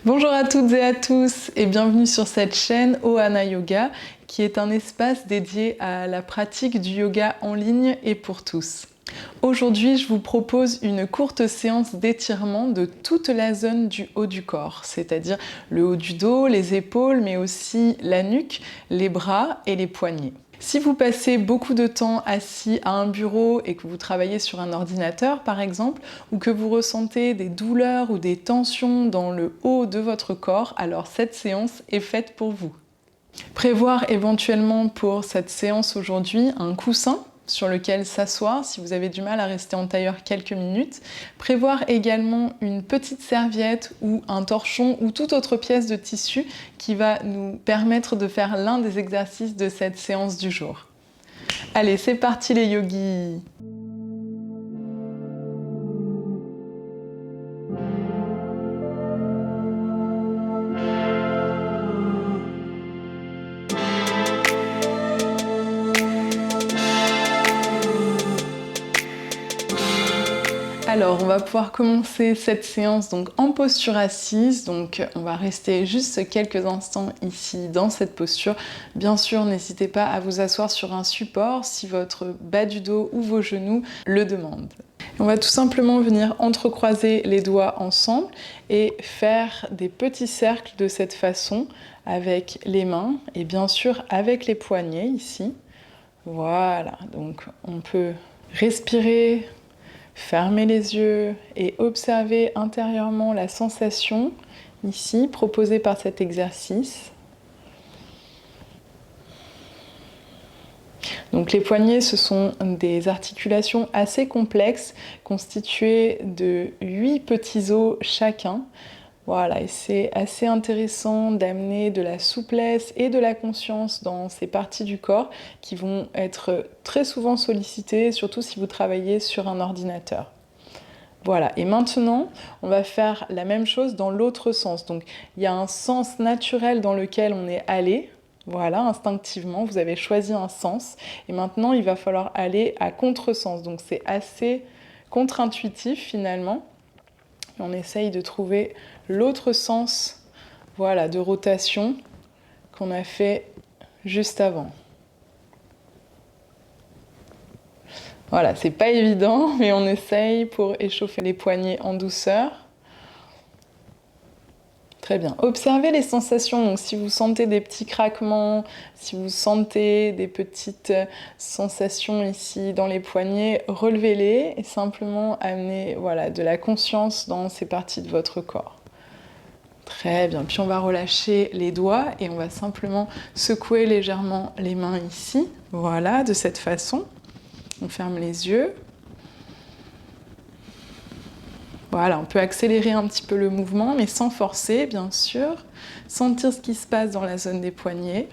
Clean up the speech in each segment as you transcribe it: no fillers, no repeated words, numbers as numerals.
Bonjour à toutes et à tous et bienvenue sur cette chaîne Ohana Yoga qui est un espace dédié à la pratique du yoga en ligne et pour tous. Aujourd'hui, je vous propose une courte séance d'étirement de toute la zone du haut du corps, c'est-à-dire le haut du dos, les épaules, mais aussi la nuque, les bras et les poignets. Si vous passez beaucoup de temps assis à un bureau et que vous travaillez sur un ordinateur par exemple, ou que vous ressentez des douleurs ou des tensions dans le haut de votre corps, alors cette séance est faite pour vous. Prévoir éventuellement pour cette séance aujourd'hui un coussin sur lequel s'asseoir si vous avez du mal à rester en tailleur quelques minutes. Prévoir également une petite serviette ou un torchon ou toute autre pièce de tissu qui va nous permettre de faire l'un des exercices de cette séance du jour. Allez, c'est parti les yogis! Alors, on va pouvoir commencer cette séance donc en posture assise. Donc, on va rester juste quelques instants ici dans cette posture. Bien sûr, n'hésitez pas à vous asseoir sur un support si votre bas du dos ou vos genoux le demandent. On va tout simplement venir entrecroiser les doigts ensemble et faire des petits cercles de cette façon avec les mains et bien sûr avec les poignets ici. Voilà, donc on peut respirer, fermez les yeux et observez intérieurement la sensation ici proposée par cet exercice. Donc les poignets, ce sont des articulations assez complexes constituées de 8 petits os chacun. Voilà, et c'est assez intéressant d'amener de la souplesse et de la conscience dans ces parties du corps qui vont être très souvent sollicitées, surtout si vous travaillez sur un ordinateur. Voilà, et maintenant, on va faire la même chose dans l'autre sens. Donc, il y a un sens naturel dans lequel on est allé. Voilà, instinctivement, vous avez choisi un sens. Et maintenant, il va falloir aller à contresens. Donc, c'est assez contre-intuitif finalement. On essaye de trouver l'autre sens, voilà, de rotation qu'on a fait juste avant. Voilà, c'est pas évident, mais on essaye pour échauffer les poignets en douceur. Très bien. Observez les sensations. Donc, si vous sentez des petits craquements, si vous sentez des petites sensations ici dans les poignets, relevez-les et simplement amenez voilà, de la conscience dans ces parties de votre corps. Très bien. Puis on va relâcher les doigts et on va simplement secouer légèrement les mains ici. Voilà, de cette façon. On ferme les yeux. Voilà, on peut accélérer un petit peu le mouvement, mais sans forcer, bien sûr. Sentir ce qui se passe dans la zone des poignets.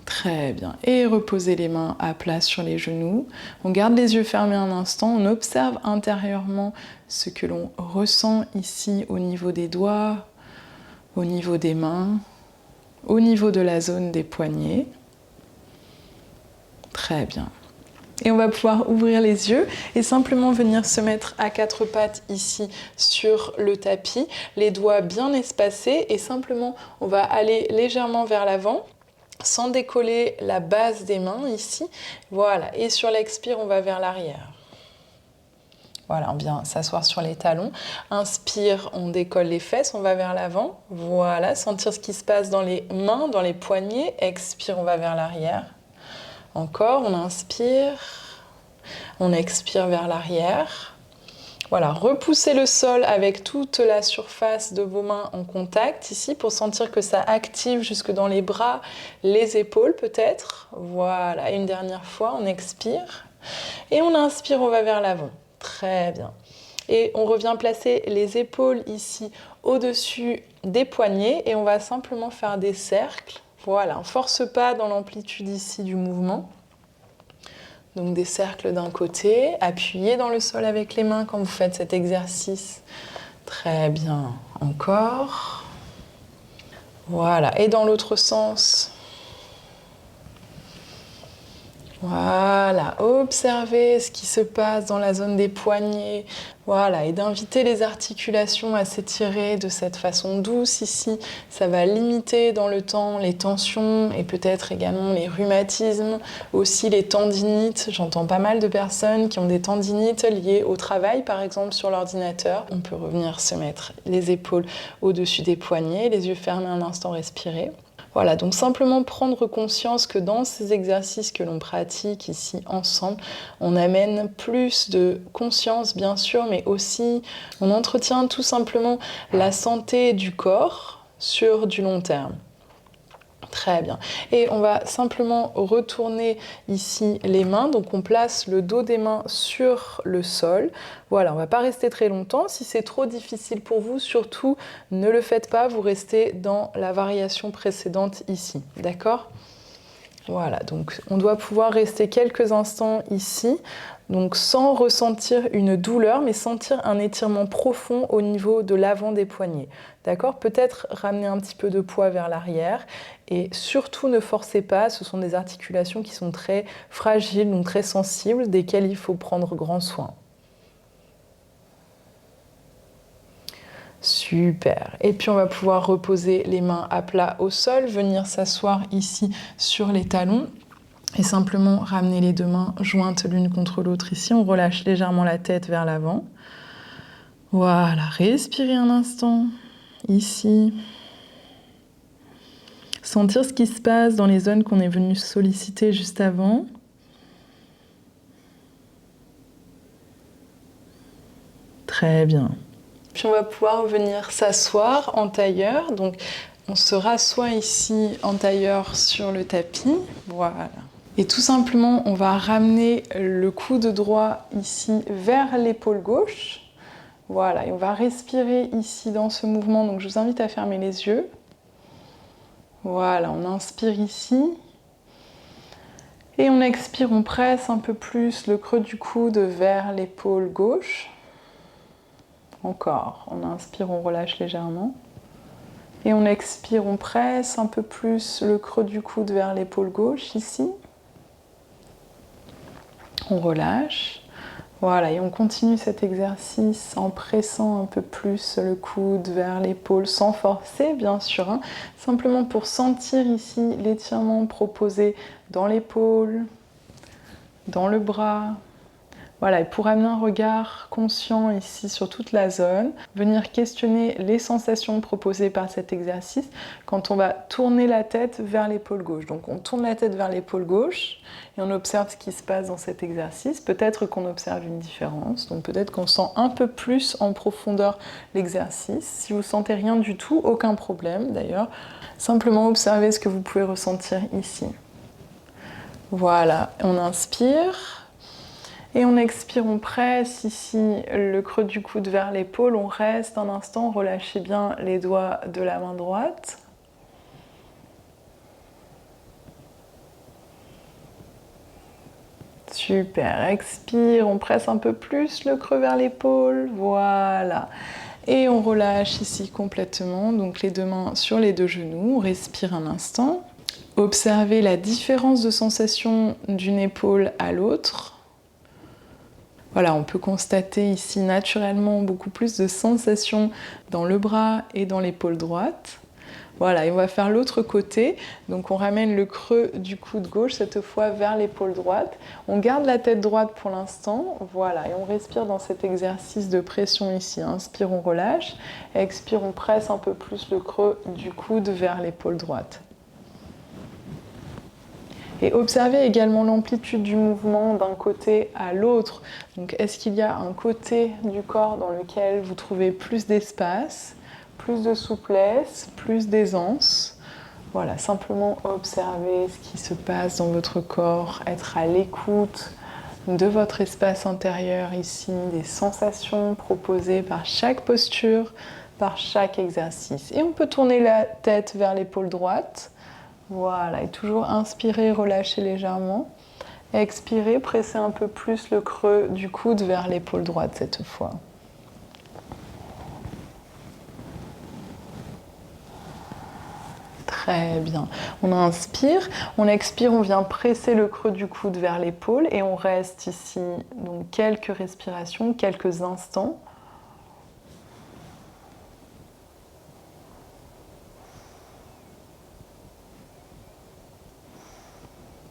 Très bien. Et reposer les mains à plat sur les genoux. On garde les yeux fermés un instant. On observe intérieurement ce que l'on ressent ici au niveau des doigts, au niveau des mains, au niveau de la zone des poignets. Très bien. Et on va pouvoir ouvrir les yeux et simplement venir se mettre à quatre pattes ici sur le tapis, les doigts bien espacés et simplement on va aller légèrement vers l'avant sans décoller la base des mains ici. Voilà, et sur l'expire, on va vers l'arrière. Voilà, on vient s'asseoir sur les talons. Inspire, on décolle les fesses, on va vers l'avant. Voilà, sentir ce qui se passe dans les mains, dans les poignets. Expire, on va vers l'arrière. Encore, on inspire, on expire vers l'arrière. Voilà, repoussez le sol avec toute la surface de vos mains en contact ici pour sentir que ça active jusque dans les bras, les épaules peut-être. Voilà, une dernière fois, on expire et on inspire, on va vers l'avant. Très bien. Et on revient placer les épaules ici au-dessus des poignets et on va simplement faire des cercles. Voilà, on ne force pas dans l'amplitude ici du mouvement. Donc des cercles d'un côté, appuyez dans le sol avec les mains quand vous faites cet exercice. Très bien, encore. Voilà, et dans l'autre sens. Voilà, observez ce qui se passe dans la zone des poignets. Voilà, et d'inviter les articulations à s'étirer de cette façon douce ici. Ça va limiter dans le temps les tensions et peut-être également les rhumatismes, aussi les tendinites. J'entends pas mal de personnes qui ont des tendinites liées au travail, par exemple sur l'ordinateur. On peut revenir se mettre les épaules au-dessus des poignets, les yeux fermés un instant, respirer. Voilà, donc simplement prendre conscience que dans ces exercices que l'on pratique ici ensemble, on amène plus de conscience bien sûr, mais aussi on entretient tout simplement la santé du corps sur du long terme. Très bien. Et on va simplement retourner ici les mains. Donc on place le dos des mains sur le sol. Voilà, on ne va pas rester très longtemps. Si c'est trop difficile pour vous, surtout ne le faites pas. Vous restez dans la variation précédente ici. D'accord ? Voilà, donc on doit pouvoir rester quelques instants ici, donc sans ressentir une douleur, mais sentir un étirement profond au niveau de l'avant des poignets. D'accord ? Peut-être ramener un petit peu de poids vers l'arrière et surtout ne forcez pas, ce sont des articulations qui sont très fragiles, donc très sensibles, desquelles il faut prendre grand soin. Super. Et puis on va pouvoir reposer les mains à plat au sol, venir s'asseoir ici sur les talons et simplement ramener les deux mains jointes l'une contre l'autre ici. On relâche légèrement la tête vers l'avant. Voilà, respirez un instant ici. Sentir ce qui se passe dans les zones qu'on est venu solliciter juste avant. Très bien. Puis on va pouvoir venir s'asseoir en tailleur. Donc on se rassoit ici en tailleur sur le tapis. Voilà. Et tout simplement, on va ramener le coude droit ici vers l'épaule gauche. Voilà, et on va respirer ici dans ce mouvement. Donc je vous invite à fermer les yeux. Voilà, on inspire ici. Et on expire, on presse un peu plus le creux du coude vers l'épaule gauche. Encore, on inspire, on relâche légèrement. Et on expire, on presse un peu plus le creux du coude vers l'épaule gauche, ici. On relâche. Voilà, et on continue cet exercice en pressant un peu plus le coude vers l'épaule, sans forcer, bien sûr. Hein, simplement pour sentir ici l'étirement proposé dans l'épaule, dans le bras. Voilà, et pour amener un regard conscient ici sur toute la zone, venir questionner les sensations proposées par cet exercice quand on va tourner la tête vers l'épaule gauche. Donc on tourne la tête vers l'épaule gauche et on observe ce qui se passe dans cet exercice. Peut-être qu'on observe une différence, donc peut-être qu'on sent un peu plus en profondeur l'exercice. Si vous ne sentez rien du tout, aucun problème d'ailleurs. Simplement observez ce que vous pouvez ressentir ici. Voilà, on inspire. Et on expire, on presse ici le creux du coude vers l'épaule, on reste un instant, relâchez bien les doigts de la main droite. Super, expire, on presse un peu plus le creux vers l'épaule, voilà. Et on relâche ici complètement, donc les deux mains sur les deux genoux, on respire un instant. Observez la différence de sensation d'une épaule à l'autre. Voilà, on peut constater ici naturellement beaucoup plus de sensations dans le bras et dans l'épaule droite. Voilà, et on va faire l'autre côté. Donc on ramène le creux du coude gauche, cette fois vers l'épaule droite. On garde la tête droite pour l'instant. Voilà, et on respire dans cet exercice de pression ici. Inspire, on relâche. Expire, on presse un peu plus le creux du coude vers l'épaule droite. Et observez également l'amplitude du mouvement d'un côté à l'autre. Donc est-ce qu'il y a un côté du corps dans lequel vous trouvez plus d'espace, plus de souplesse, plus d'aisance? Voilà, simplement observer ce qui se passe dans votre corps, être à l'écoute de votre espace intérieur ici, des sensations proposées par chaque posture, par chaque exercice. Et on peut tourner la tête vers l'épaule droite. Voilà, et toujours inspirer, relâcher légèrement. Expirez, pressez un peu plus le creux du coude vers l'épaule droite cette fois. Très bien. On inspire, on expire, on vient presser le creux du coude vers l'épaule et on reste ici donc quelques respirations, quelques instants.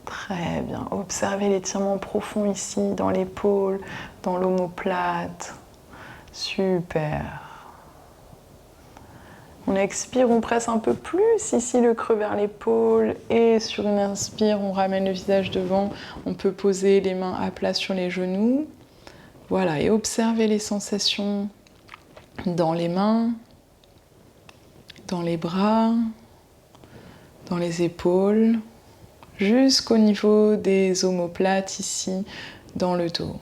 Très bien. Observez l'étirement profond ici dans l'épaule, dans l'omoplate. Super. On expire, on presse un peu plus ici le creux vers l'épaule et sur une inspire, on ramène le visage devant. On peut poser les mains à plat sur les genoux. Voilà, et observez les sensations dans les mains, dans les bras, dans les épaules, jusqu'au niveau des omoplates ici, dans le dos.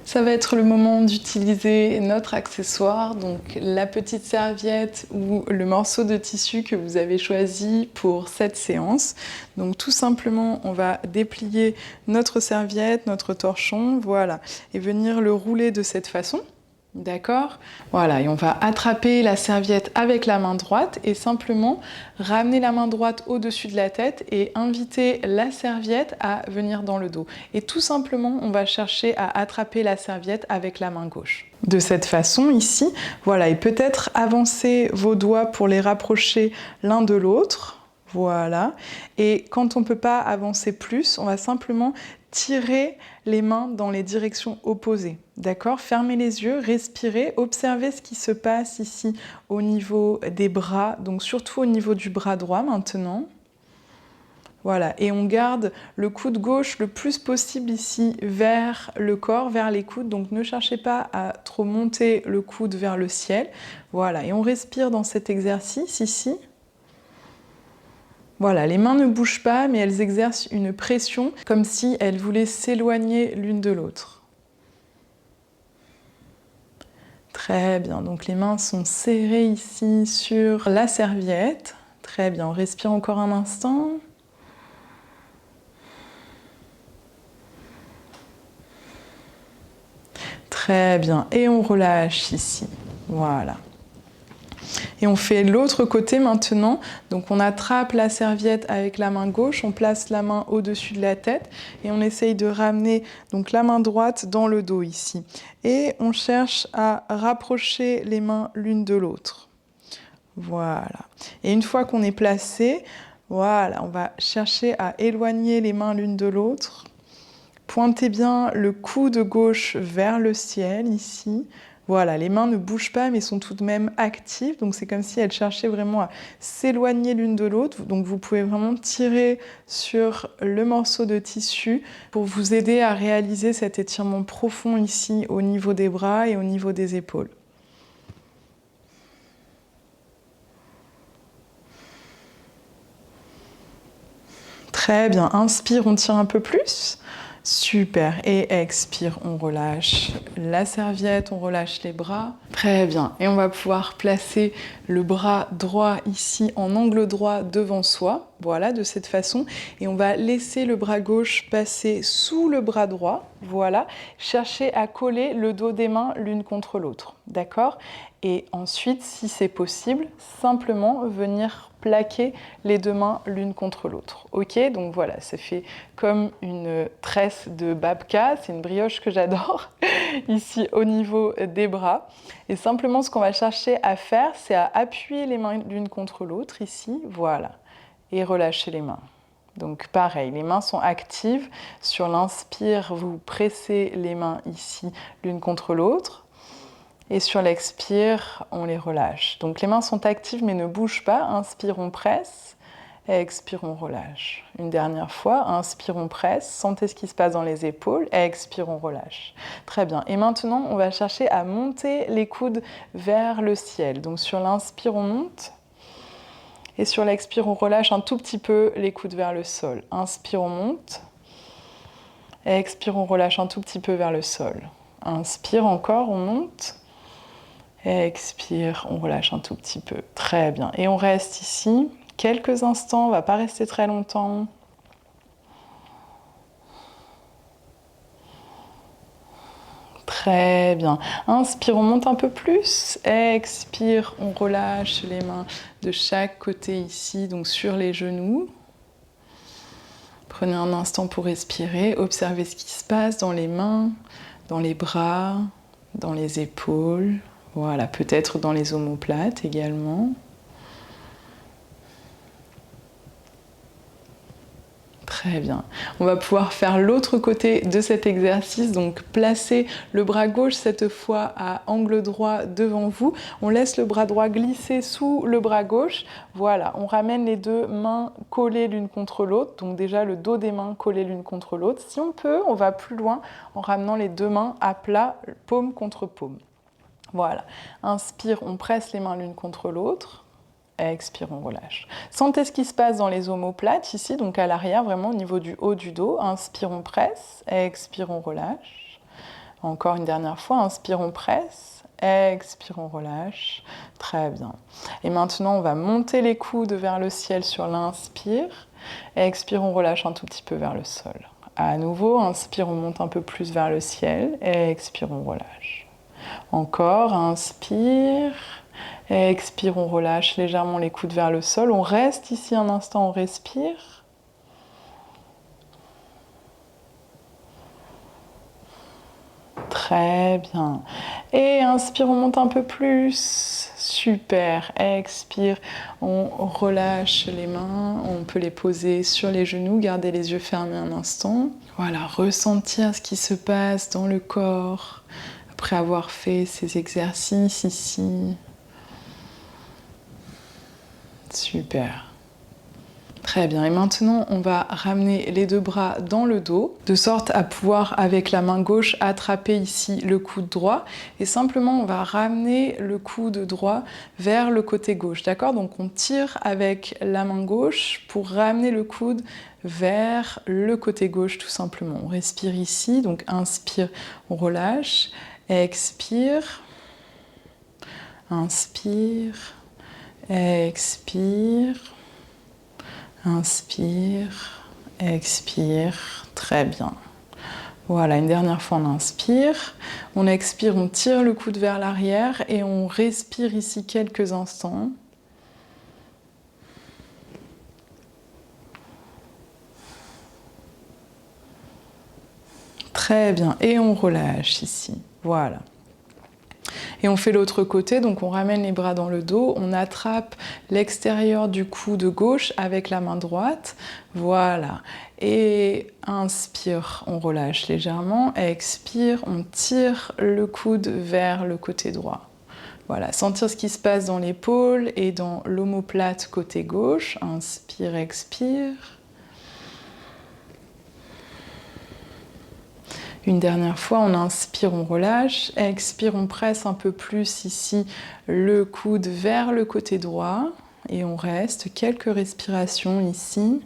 Ça va être le moment d'utiliser notre accessoire, donc la petite serviette ou le morceau de tissu que vous avez choisi pour cette séance. Donc tout simplement, on va déplier notre serviette, notre torchon, voilà, et venir le rouler de cette façon. D'accord? Voilà, et on va attraper la serviette avec la main droite et simplement ramener la main droite au-dessus de la tête et inviter la serviette à venir dans le dos. Et tout simplement, on va chercher à attraper la serviette avec la main gauche. De cette façon, ici, voilà, et peut-être avancer vos doigts pour les rapprocher l'un de l'autre. Voilà, et quand on ne peut pas avancer plus, on va simplement tirer les mains dans les directions opposées. D'accord? Fermez les yeux, respirez, observez ce qui se passe ici au niveau des bras, donc surtout au niveau du bras droit maintenant. Voilà, et on garde le coude gauche le plus possible ici vers le corps, vers les coudes, donc ne cherchez pas à trop monter le coude vers le ciel. Voilà, et on respire dans cet exercice ici. Voilà, les mains ne bougent pas, mais elles exercent une pression comme si elles voulaient s'éloigner l'une de l'autre. Très bien, donc les mains sont serrées ici sur la serviette. Très bien, on respire encore un instant. Très bien, et on relâche ici. Voilà. Et on fait l'autre côté maintenant. Donc on attrape la serviette avec la main gauche, on place la main au-dessus de la tête et on essaye de ramener donc la main droite dans le dos ici. Et on cherche à rapprocher les mains l'une de l'autre. Voilà. Et une fois qu'on est placé, voilà, on va chercher à éloigner les mains l'une de l'autre. Pointez bien le coude gauche vers le ciel ici. Voilà, les mains ne bougent pas mais sont tout de même actives, donc c'est comme si elles cherchaient vraiment à s'éloigner l'une de l'autre. Donc vous pouvez vraiment tirer sur le morceau de tissu pour vous aider à réaliser cet étirement profond ici au niveau des bras et au niveau des épaules. Très bien, inspire, on tire un peu plus. Super, et expire, on relâche la serviette, on relâche les bras. Très bien, et on va pouvoir placer le bras droit ici en angle droit devant soi, voilà, de cette façon. Et on va laisser le bras gauche passer sous le bras droit, voilà. Chercher à coller le dos des mains l'une contre l'autre, d'accord? Et ensuite, si c'est possible, simplement venir plaquer les deux mains l'une contre l'autre. Ok, donc voilà, ça fait comme une tresse de babka, c'est une brioche que j'adore, ici au niveau des bras. Et simplement, ce qu'on va chercher à faire, c'est à appuyer les mains l'une contre l'autre, ici, voilà, et relâcher les mains. Donc pareil, les mains sont actives. Sur l'inspire, vous pressez les mains ici l'une contre l'autre. Et sur l'expire, on les relâche. Donc les mains sont actives mais ne bougent pas. Inspire, on presse. Expire, on relâche. Une dernière fois, inspire, on presse. Sentez ce qui se passe dans les épaules. Expire, on relâche. Très bien. Et maintenant, on va chercher à monter les coudes vers le ciel. Donc sur l'inspire, on monte. Et sur l'expire, on relâche un tout petit peu les coudes vers le sol. Inspire, on monte. Expire, on relâche un tout petit peu vers le sol. Inspire encore, on monte. Expire, on relâche un tout petit peu. Très bien. Et on reste ici quelques instants, on ne va pas rester très longtemps. Très bien. Inspire, on monte un peu plus. Expire, on relâche les mains de chaque côté ici, donc sur les genoux. Prenez un instant pour respirer. Observez ce qui se passe dans les mains, dans les bras, dans les épaules. Voilà, peut-être dans les omoplates également. Très bien. On va pouvoir faire l'autre côté de cet exercice, donc placer le bras gauche cette fois à angle droit devant vous. On laisse le bras droit glisser sous le bras gauche. Voilà, on ramène les deux mains collées l'une contre l'autre, donc déjà le dos des mains collées l'une contre l'autre. Si on peut, on va plus loin en ramenant les deux mains à plat, paume contre paume. Voilà, inspire, on presse les mains l'une contre l'autre. Expire, on relâche. Sentez ce qui se passe dans les omoplates ici, donc à l'arrière, vraiment au niveau du haut du dos. Inspire, on presse. Expire, on relâche. Encore une dernière fois. Inspire, on presse. Expire, on relâche. Très bien. Et maintenant, on va monter les coudes vers le ciel sur l'inspire. Expire, on relâche un tout petit peu vers le sol. À nouveau, inspire, on monte un peu plus vers le ciel. Expire, on relâche. Encore, inspire. Expire, on relâche légèrement les coudes vers le sol. On reste ici un instant, on respire. Très bien. Et inspire, on monte un peu plus. Super. Expire, on relâche les mains. On peut les poser sur les genoux. Gardez les yeux fermés un instant. Voilà, ressentir ce qui se passe dans le corps après avoir fait ces exercices ici. Super. Très bien. Et maintenant, on va ramener les deux bras dans le dos, de sorte à pouvoir, avec la main gauche, attraper ici le coude droit. Et simplement, on va ramener le coude droit vers le côté gauche. D'accord? Donc, on tire avec la main gauche pour ramener le coude vers le côté gauche, tout simplement. On respire ici. Donc, inspire, on relâche. Expire. Inspire. Expire, inspire, expire, très bien. Voilà, une dernière fois on inspire, on expire, on tire le coude vers l'arrière et on respire ici quelques instants. Très bien, et on relâche ici, voilà. Et on fait l'autre côté, donc on ramène les bras dans le dos, on attrape l'extérieur du coude gauche avec la main droite, voilà. Et inspire, on relâche légèrement, expire, on tire le coude vers le côté droit. Voilà, sentir ce qui se passe dans l'épaule et dans l'omoplate côté gauche, inspire, expire. Une dernière fois, on inspire, on relâche. Expire, on presse un peu plus ici le coude vers le côté droit. Et on reste quelques respirations ici.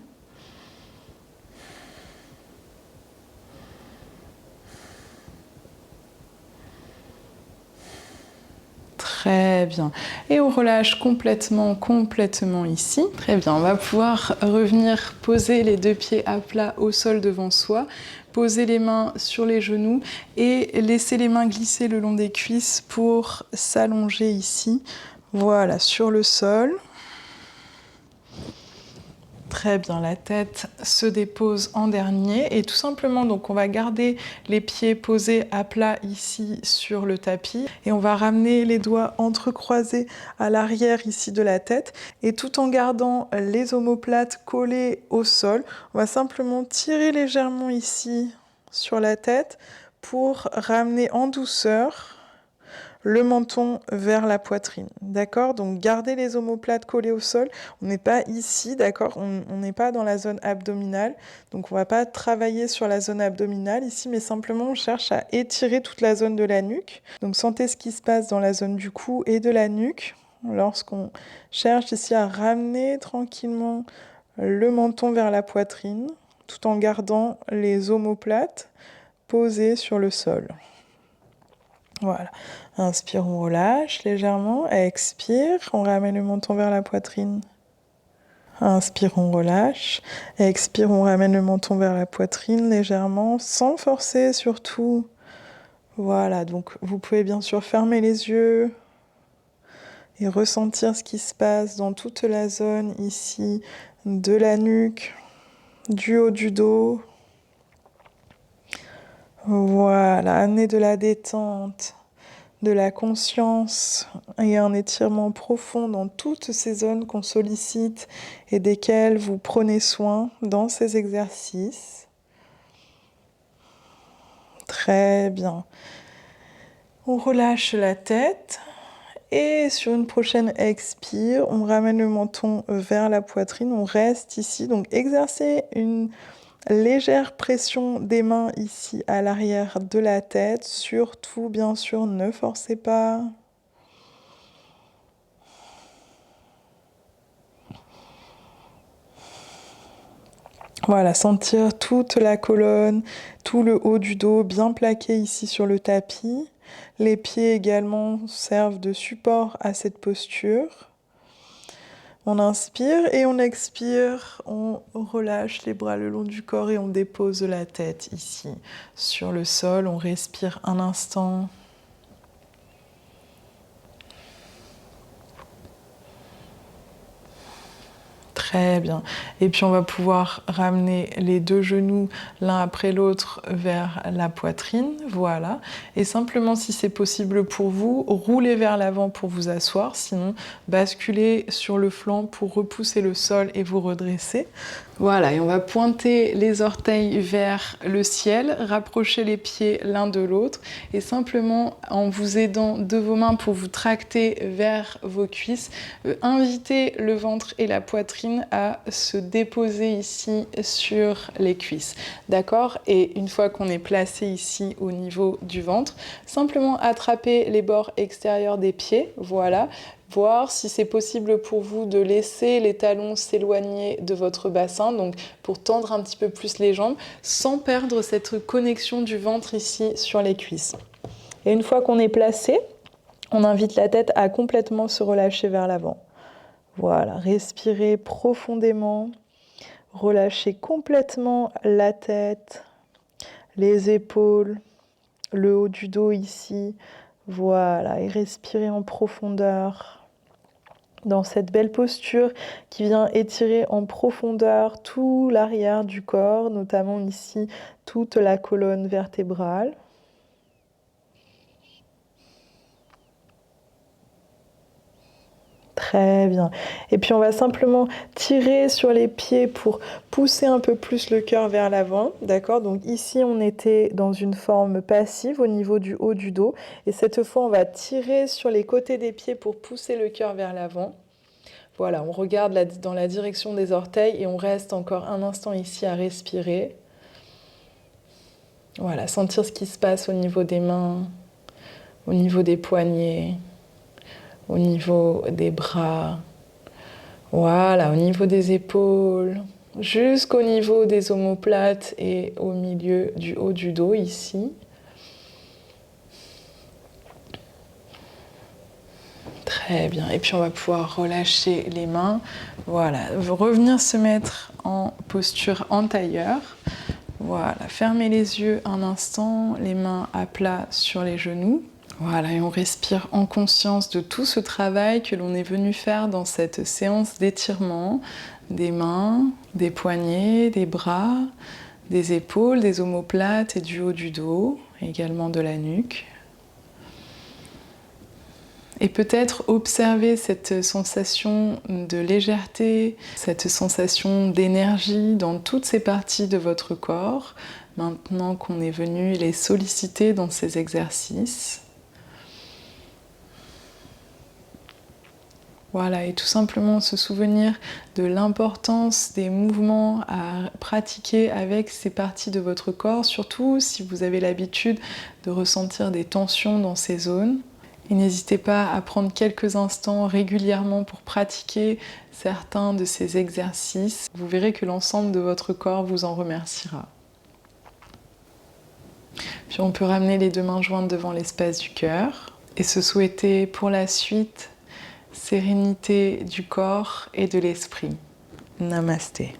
Très bien. Et on relâche complètement ici. Très bien, on va pouvoir revenir poser les deux pieds à plat au sol devant soi. Poser les mains sur les genoux et laisser les mains glisser le long des cuisses pour s'allonger ici. Voilà, sur le sol. Très bien, la tête se dépose en dernier et tout simplement, donc on va garder les pieds posés à plat ici sur le tapis et on va ramener les doigts entrecroisés à l'arrière ici de la tête et tout en gardant les omoplates collées au sol, on va simplement tirer légèrement ici sur la tête pour ramener en douceur le menton vers la poitrine, d'accord? Donc gardez les omoplates collées au sol, on n'est pas ici, d'accord? On n'est pas dans la zone abdominale, donc on va pas travailler sur la zone abdominale ici, mais simplement on cherche à étirer toute la zone de la nuque. Donc sentez ce qui se passe dans la zone du cou et de la nuque, lorsqu'on cherche ici à ramener tranquillement le menton vers la poitrine, tout en gardant les omoplates posées sur le sol. Voilà. Inspire, on relâche légèrement. Expire, on ramène le menton vers la poitrine. Inspire, on relâche. Expire, on ramène le menton vers la poitrine légèrement, sans forcer surtout. Voilà, donc vous pouvez bien sûr fermer les yeux et ressentir ce qui se passe dans toute la zone ici de la nuque, du haut du dos. Voilà, amener de la détente, de la conscience et un étirement profond dans toutes ces zones qu'on sollicite et desquelles vous prenez soin dans ces exercices. Très bien. On relâche la tête et sur une prochaine expire, on ramène le menton vers la poitrine, on reste ici. Donc exercez une légère pression des mains ici à l'arrière de la tête. Surtout, bien sûr, ne forcez pas. Voilà, sentir toute la colonne, tout le haut du dos bien plaqué ici sur le tapis. Les pieds également servent de support à cette posture. On inspire et on expire, on relâche les bras le long du corps et on dépose la tête ici sur le sol. On respire un instant. Très bien. Et puis on va pouvoir ramener les deux genoux l'un après l'autre vers la poitrine. Voilà. Et simplement, si c'est possible pour vous, roulez vers l'avant pour vous asseoir. Sinon, basculez sur le flanc pour repousser le sol et vous redresser. Voilà, et on va pointer les orteils vers le ciel, rapprocher les pieds l'un de l'autre et simplement en vous aidant de vos mains pour vous tracter vers vos cuisses, inviter le ventre et la poitrine à se déposer ici sur les cuisses. D'accord? Et une fois qu'on est placé ici au niveau du ventre, simplement attraper les bords extérieurs des pieds, voilà. Voir si c'est possible pour vous de laisser les talons s'éloigner de votre bassin, donc pour tendre un petit peu plus les jambes, sans perdre cette connexion du ventre ici sur les cuisses. Et une fois qu'on est placé, on invite la tête à complètement se relâcher vers l'avant. Voilà, respirez profondément, relâchez complètement la tête, les épaules, le haut du dos ici. Voilà, et respirez en profondeur. Dans cette belle posture qui vient étirer en profondeur tout l'arrière du corps, notamment ici toute la colonne vertébrale. Très bien. Et puis on va simplement tirer sur les pieds pour pousser un peu plus le cœur vers l'avant. D'accord? Donc ici on était dans une forme passive au niveau du haut du dos. Et cette fois on va tirer sur les côtés des pieds pour pousser le cœur vers l'avant. Voilà, on regarde dans la direction des orteils et on reste encore un instant ici à respirer. Voilà, sentir ce qui se passe au niveau des mains, au niveau des poignets, au niveau des bras. Voilà, au niveau des épaules, jusqu'au niveau des omoplates et au milieu du haut du dos ici. Très bien. Et puis on va pouvoir relâcher les mains. Voilà, revenir se mettre en posture en tailleur. Voilà, fermez les yeux un instant, les mains à plat sur les genoux. Voilà, et on respire en conscience de tout ce travail que l'on est venu faire dans cette séance d'étirement des mains, des poignets, des bras, des épaules, des omoplates et du haut du dos, également de la nuque. Et peut-être observer cette sensation de légèreté, cette sensation d'énergie dans toutes ces parties de votre corps, maintenant qu'on est venu les solliciter dans ces exercices. Voilà, et tout simplement se souvenir de l'importance des mouvements à pratiquer avec ces parties de votre corps, surtout si vous avez l'habitude de ressentir des tensions dans ces zones. Et n'hésitez pas à prendre quelques instants régulièrement pour pratiquer certains de ces exercices. Vous verrez que l'ensemble de votre corps vous en remerciera. Puis on peut ramener les deux mains jointes devant l'espace du cœur et se souhaiter pour la suite sérénité du corps et de l'esprit. Namasté.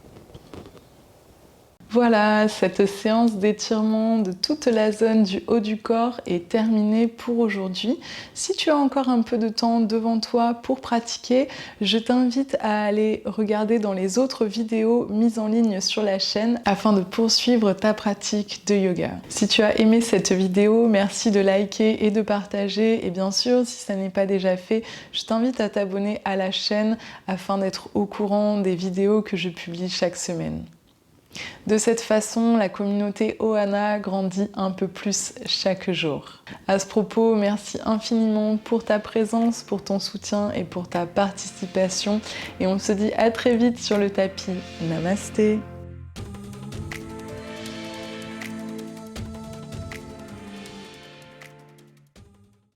Voilà, cette séance d'étirement de toute la zone du haut du corps est terminée pour aujourd'hui. Si tu as encore un peu de temps devant toi pour pratiquer, je t'invite à aller regarder dans les autres vidéos mises en ligne sur la chaîne afin de poursuivre ta pratique de yoga. Si tu as aimé cette vidéo, merci de liker et de partager. Et bien sûr, si ça n'est pas déjà fait, je t'invite à t'abonner à la chaîne afin d'être au courant des vidéos que je publie chaque semaine. De cette façon, la communauté Ohana grandit un peu plus chaque jour. À ce propos, merci infiniment pour ta présence, pour ton soutien et pour ta participation. Et on se dit à très vite sur le tapis. Namasté!